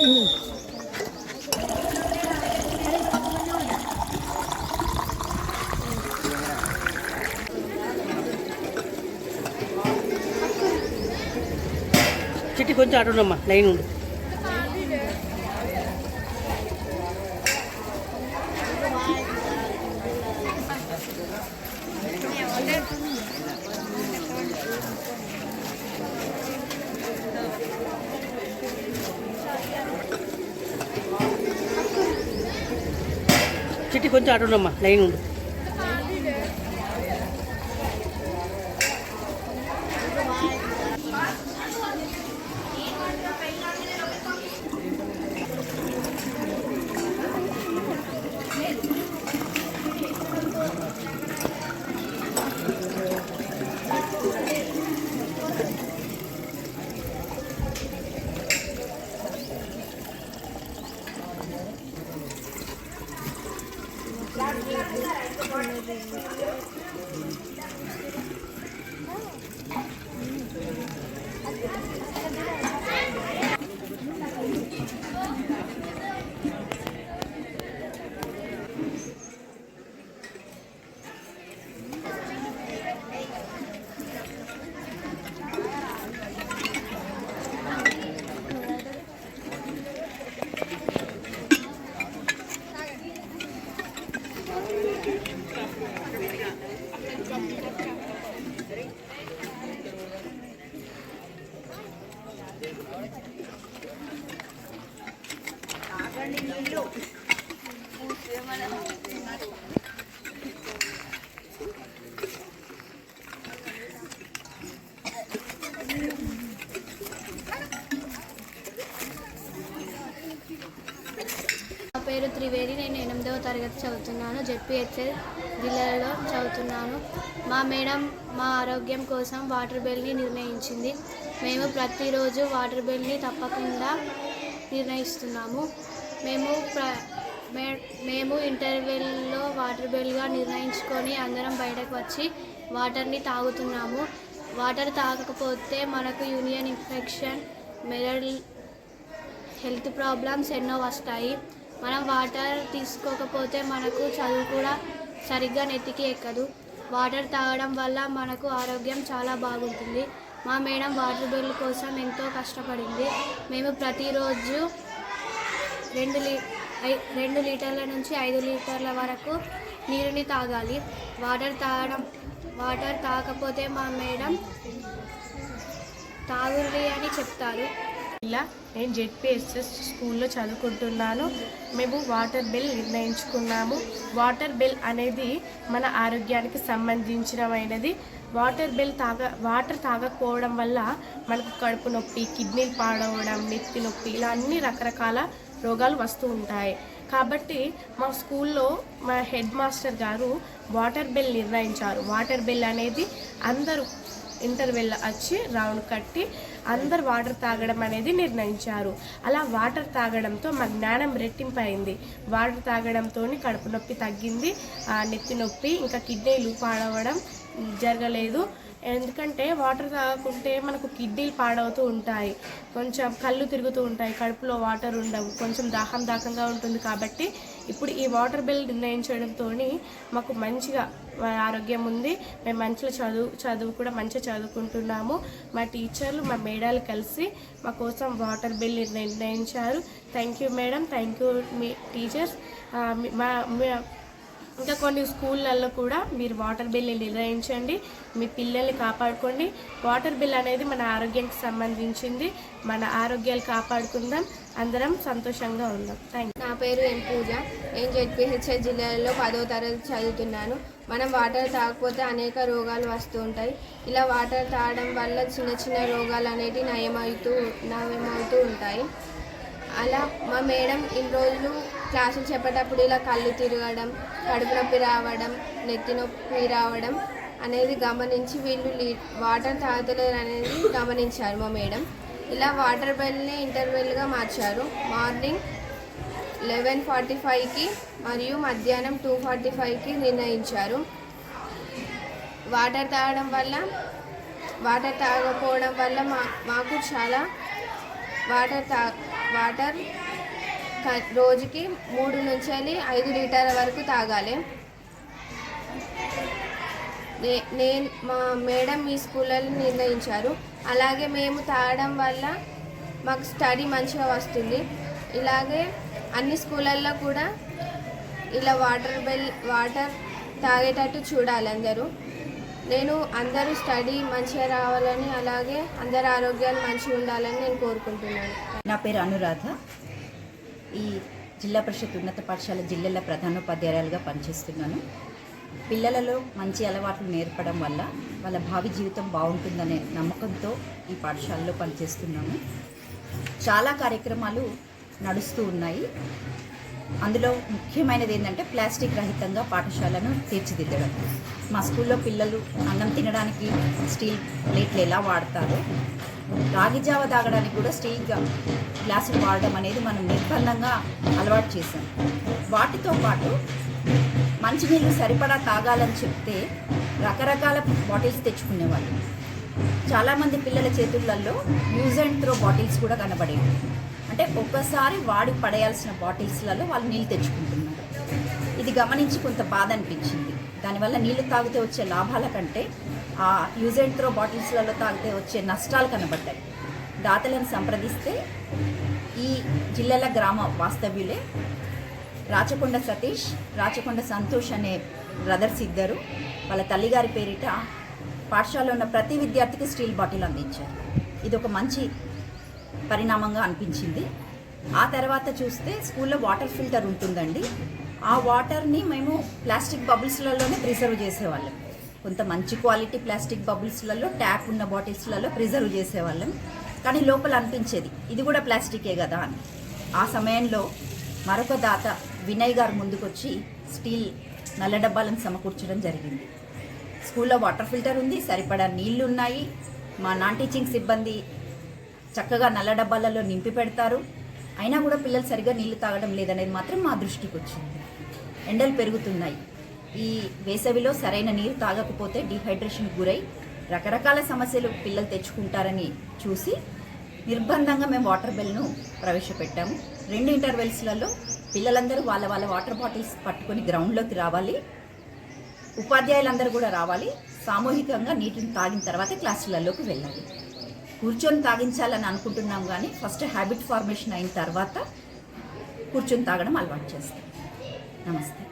చిట్టి కొంచెం అటు ఉండమ్మా, లైన్ ఉండు. చిట్టి కొంచెం అటు ఉండమ్మా, లైన్ ఉండు. పేరు త్రివేణి. నేను 8వ తరగతి చదువుతున్నాను. జెడ్పీహెచ్ఎల్ జిల్లాలో చదువుతున్నాను. మా మేడం మా ఆరోగ్యం కోసం వాటర్ బిల్ని నిర్ణయించింది. మేము ప్రతిరోజు వాటర్ బిల్ని తప్పకుండా నిర్ణయిస్తున్నాము. మేము ఇంటర్వెల్లో వాటర్ బిల్గా నిర్ణయించుకొని అందరం బయటకు వచ్చి వాటర్ని తాగుతున్నాము. వాటర్ తాగకపోతే మనకు యూరిన్ ఇన్ఫెక్షన్, మెదడు హెల్త్ ప్రాబ్లమ్స్ ఎన్నో వస్తాయి. మనం వాటర్ తీసుకోకపోతే మనకు చదువు కూడా సరిగ్గా నెత్తికి ఎక్కదు. వాటర్ తాగడం వల్ల మనకు ఆరోగ్యం చాలా బాగుంటుంది. మా మేడం వాటర్ బిల్ కోసం ఎంతో కష్టపడింది. మేము ప్రతిరోజు 2 లీటర్ల నుంచి 5 లీటర్ల వరకు నీరుని తాగాలి. వాటర్ తాగకపోతే మా మేడం తాగుర్రి అని చెప్తారు. ఇలా నేను జెడ్పీహెచ్ఎస్ స్కూల్లో చదువుకుంటున్నాను. మేము వాటర్ బిల్ నిర్ణయించుకున్నాము. వాటర్ బిల్ అనేది మన ఆరోగ్యానికి సంబంధించినమైనది. వాటర్ తాగకపోవడం వల్ల మనకు కడుపు నొప్పి, కిడ్నీలు పాడవడం, నెత్తి నొప్పి, ఇలా అన్ని రకరకాల రోగాలు వస్తూ ఉంటాయి. కాబట్టి మా స్కూల్లో మా హెడ్ మాస్టర్ గారు వాటర్ బిల్ నిర్ణయించారు. వాటర్ బిల్ అనేది అందరూ ఇంటర్వెల్ వచ్చి రౌండ్ కట్టి అందరు వాటర్ తాగడం అనేది నిర్ణయించారు. అలా వాటర్ తాగడంతో మా జ్ఞానం రెట్టింపు అయింది. వాటర్ తాగడంతో కడుపు నొప్పి తగ్గింది, నెత్తి నొప్పి ఇంకా కిడ్నీలు పాడవడం జరగలేదు. ఎందుకంటే వాటర్ తాగకుంటే మనకు కిడ్నీలు పాడవుతూ ఉంటాయి, కొంచెం కళ్ళు తిరుగుతూ ఉంటాయి, కడుపులో వాటర్ ఉండవు, కొంచెం దాహంగా ఉంటుంది. కాబట్టి ఇప్పుడు ఈ వాటర్ బిల్ నిర్ణయించడంతో మాకు మంచిగా ఆరోగ్యం ఉంది. మేము మంచిగా చదువు కూడా మంచిగా చదువుకుంటున్నాము. మా టీచర్లు మా మేడాలు కలిసి మా కోసం వాటర్ బిల్ నిర్ణయించారు. Thank you madam, thank you me teachers. ఇంకా కొన్ని స్కూళ్ళల్లో కూడా మీరు వాటర్ బిల్ని నిర్ణయించండి, మీ పిల్లల్ని కాపాడుకోండి. వాటర్ బిల్ అనేది మన ఆరోగ్యానికి సంబంధించింది. మన ఆరోగ్యాలు కాపాడుకుందాం, అందరం సంతోషంగా ఉందాం. Thank you. నా పేరు ఎం పూజ. నేను జెడ్పీహెచ్ఎల్ జిల్లాలో 10వ తరగతి చదువుతున్నాను. మనం వాటర్ తాగకపోతే అనేక రోగాలు వస్తూ ఉంటాయి. ఇలా వాటర్ తాగడం వల్ల చిన్న రోగాలు అనేవి నయమవుతూ ఉంటాయి. అలా మా మేడం ఇన్ని రోజులు క్లాసులు చెప్పేటప్పుడు ఇలా కళ్ళు తిరగడం, కడుపు నొప్పి రావడం, నెత్తి నొప్పి రావడం అనేది గమనించి వీళ్ళు వాటర్ తాగలేరు అనేది గమనించారు మా మేడం. ఇలా వాటర్ బిల్ని ఇంటర్వెల్గా మార్చారు. మార్నింగ్ 11:45కి మరియు మధ్యాహ్నం 2:45కి నిర్ణయించారు. వాటర్ తాగకపోవడం వల్ల మాకు చాలా వాటర్ రోజుకి 3 నుంచి 5 లీటర్ల వరకు తాగాలి. నేను మా మేడం మీ స్కూల్లో నిర్ణయించారు. అలాగే మేము తాగడం వల్ల మాకు స్టడీ మంచిగా వస్తుంది. ఇలాగే అన్ని స్కూళ్ళల్లో కూడా ఇలా వాటర్ తాగేటట్టు చూడాలి అందరూ. నేను అందరూ స్టడీ మంచిగా రావాలని, అలాగే అందరి ఆరోగ్యాలు మంచిగా ఉండాలని నేను కోరుకుంటున్నాను. నా పేరు అనురాధ. ఈ జిల్లా పరిషత్ ఉన్నత పాఠశాల జిల్లాల ప్రధానోపాధ్యాయులుగా పనిచేస్తున్నాను. పిల్లలలో మంచి అలవాట్లు నేర్పడం వల్ల వాళ్ళ భావి జీవితం బాగుంటుందనే నమ్మకంతో ఈ పాఠశాలలో పనిచేస్తున్నాము. చాలా కార్యక్రమాలు నడుస్తూ ఉన్నాయి. అందులో ముఖ్యమైనది ఏంటంటే ప్లాస్టిక్ రహితంగా పాఠశాలను తీర్చిదిద్దడం. మా స్కూల్లో పిల్లలు అన్నం తినడానికి స్టీల్ ప్లేట్లు ఎలా వాడతారో, రాగి జావ తాగడానికి కూడా స్టీల్ గ్లాసులు వాడడం అనేది మనం నిర్బంధంగా అలవాటు చేశాం. వాటితో పాటు మంచినీళ్ళు సరిపడా తాగాలని చెప్తే రకరకాల బాటిల్స్ తెచ్చుకునేవాళ్ళు. చాలామంది పిల్లల చేతులలో యూజ్ అండ్ త్రో బాటిల్స్ కూడా కనబడేవి. అంటే ఒక్కసారి వాడి పడేయాల్సిన బాటిల్స్లలో వాళ్ళు నీళ్ళు తెచ్చుకుంటున్నారు. ఇది గమనించి కొంత బాధ అనిపించింది. దానివల్ల నీళ్లు తాగితే వచ్చే లాభాల కంటే ఆ యూజ్ అండ్ త్రో బాటిల్స్లలో తాగితే వచ్చే నష్టాలు కనబడ్డాయి. దాతలను సంప్రదిస్తే ఈ జిల్లాల గ్రామ వాస్తవ్యులే రాచకొండ సతీష్, రాచకొండ సంతోష్ అనే బ్రదర్స్ ఇద్దరు వాళ్ళ తల్లిగారి పేరిట పాఠశాలలో ఉన్న ప్రతి విద్యార్థికి స్టీల్ బాటిల్ అందించారు. ఇది ఒక మంచి పరిణామంగా అనిపించింది. ఆ తర్వాత చూస్తే స్కూల్లో వాటర్ ఫిల్టర్ ఉంటుందండి. ఆ వాటర్ని మేము ప్లాస్టిక్ బబుల్స్లలోనే ప్రిజర్వ్ చేసేవాళ్ళం. కొంత మంచి క్వాలిటీ ప్లాస్టిక్ బబుల్స్లలో ట్యాప్ ఉన్న బాటిల్స్లలో ప్రిజర్వ్ చేసేవాళ్ళం. కానీ లోపల అనిపించేది ఇది కూడా ప్లాస్టికే కదా అని. ఆ సమయంలో మరొక దాత వినయ్ గారు ముందుకొచ్చి స్టీల్ నల్ల డబ్బాలను సమకూర్చడం జరిగింది. స్కూల్లో వాటర్ ఫిల్టర్ ఉంది, సరిపడా నీళ్లు ఉన్నాయి. మా నాన్ టీచింగ్ సిబ్బంది చక్కగా నల్ల డబ్బాలలో నింపి పెడతారు. అయినా కూడా పిల్లలు సరిగా నీళ్లు తాగడం లేదనేది మాత్రం మా దృష్టికి వచ్చింది. ఎండలు పెరుగుతున్నాయి. ఈ వేసవిలో సరైన నీరు తాగకపోతే డీహైడ్రేషన్కి గురై రకరకాల సమస్యలు పిల్లలు తెచ్చుకుంటారని చూసి నిర్బంధంగా మేము వాటర్ బెల్ను ప్రవేశపెట్టాము. 2 ఇంటర్వెల్స్లలో పిల్లలందరూ వాళ్ళ వాటర్ బాటిల్స్ పట్టుకొని గ్రౌండ్లోకి రావాలి. ఉపాధ్యాయులందరూ కూడా రావాలి. సామూహికంగా నీటిని తాగిన తర్వాత క్లాసులలోకి వెళ్ళాలి. కూర్చొని తాగించాలని అనుకుంటున్నాం, కానీ ఫస్ట్ హ్యాబిట్ ఫార్మేషన్ అయిన తర్వాత కూర్చొని తాగడం అలవాటు చేస్తాం. నమస్తే.